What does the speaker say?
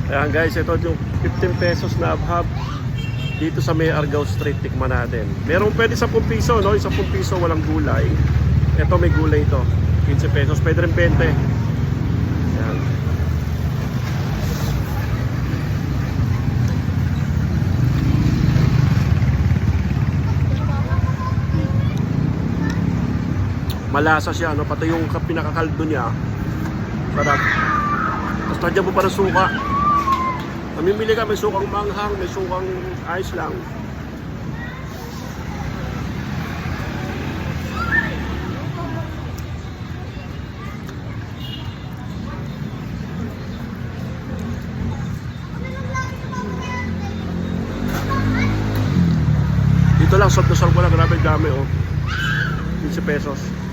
Ayan guys, ito yung 15 pesos na abhab dito sa may Argao Street. Tikman natin. Merong pwede 10 piso, no? 10 piso walang gulay. Ito may gulay ito. 15 pesos, pwede rin 20. Ayan. Malasa siya, no? Pati yung pinakakaldo niya. Sarap. Tapos tadyan mo pa ng suka. Mamimili ka, may sukang manghang, may sukang ice lang. Dito lang, sold na sold ko lang. Grabe dami, oh. 15 pesos.